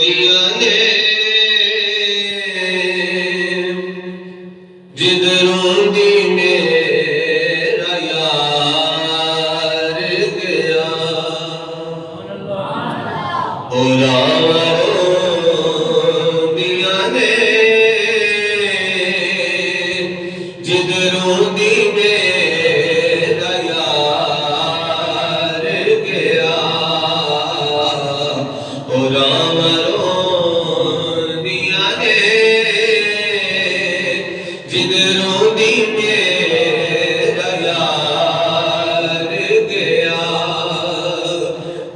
दिया ने जिधरों दी मेरा यार गया दिया ने जिधरों दी मेरा यार गया दिया ने जिधरों दी मेरा यार गया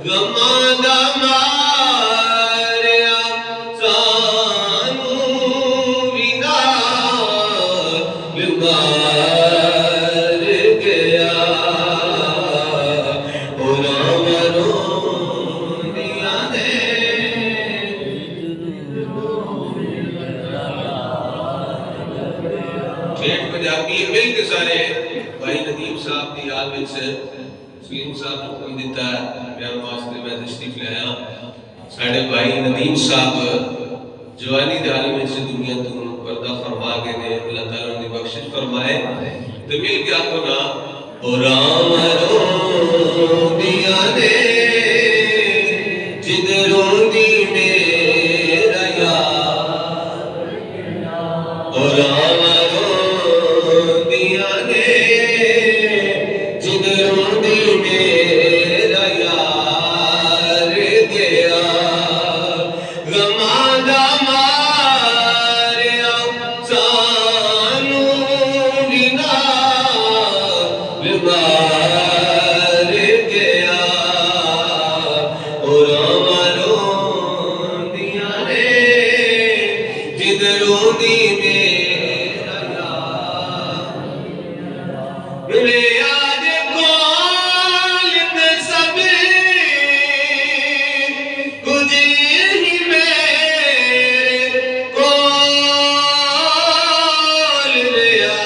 गमा दा मारिया सानू विना मार गया दिया ने ठेठ पंजाबी मिल के सारे भाई नदीम साहब की याद में सलीम साहब ने हुक्म दिता है बयान वास्ते मैं तशरीफ लाया साडे भाई नदीम साहब जवानी दे आलम में से दुनिया तो पर्दा फरमा गए ने अल्लाह ताला ने बख्शिश फरमाए तो मिल के आपको ना दिया ने जिधरों दी मेरा यार दिया ने जिधरों दी मेरा यार गया गमा दा मारिया सानू विना मार गया दिया ने जिधरों दी मेरा यार आज कौल ते सब कुछ ही मेरे कौल लिया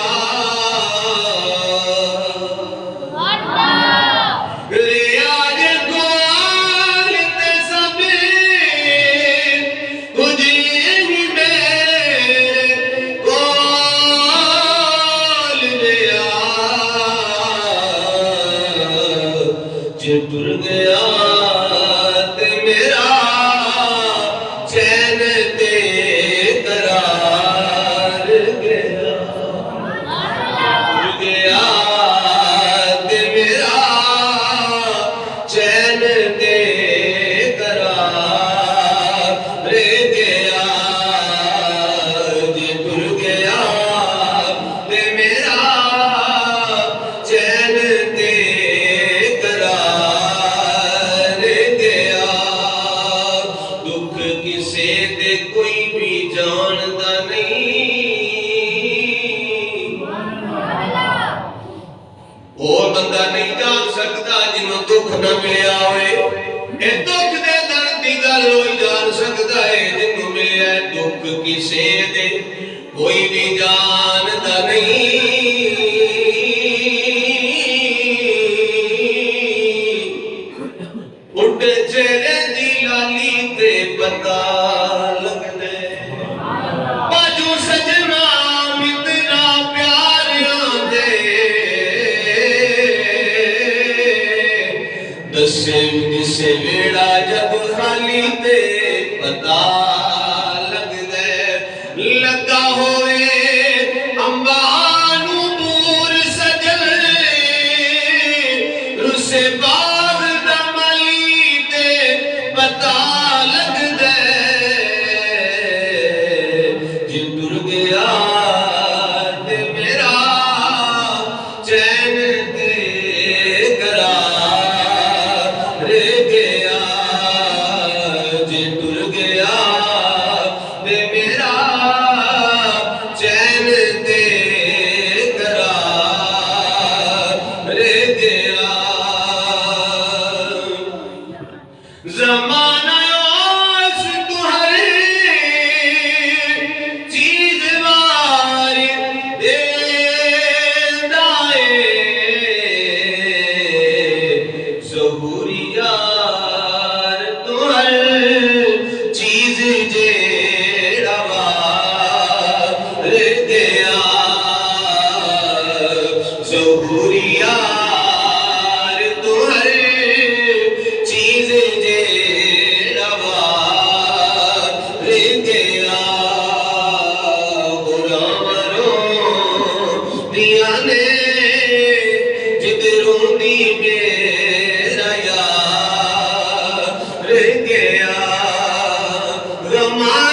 आज कौल ते सब कुछ ही मेरे कौल लिया जे टुर गया ते मेरा चैन ते करार गया टुर गया ते मेरा चैन ते करार गया जे टुर गया ते मेरा चैन ते करार गया दुख किसे दे कोई भी जानदा नहीं और बंदा नहीं जान सकता जिन्हों दुख न मिलया होए ए दुख दे दर्द दी गल होई जान सकता है जिन्हों मिलया दुख किसे दे कोई भी जानदा नहीं उठ चेहरे दी लाली ते पता लगदे बाजू सजना मित्रा प्यारियां दे दसे दिसे वेड़ा जब खाली ते पता लगदे लगा होए अंबानू दूर सजन रुसे बाग दा मली ते पता लगदे जे टुर गया ते मेरा चैन ते करार गया जे टुर गया ते मेरा चैन ते करार गया ज़माना आस तू हर चीज़ वारी देंदा है सहूरिया गमा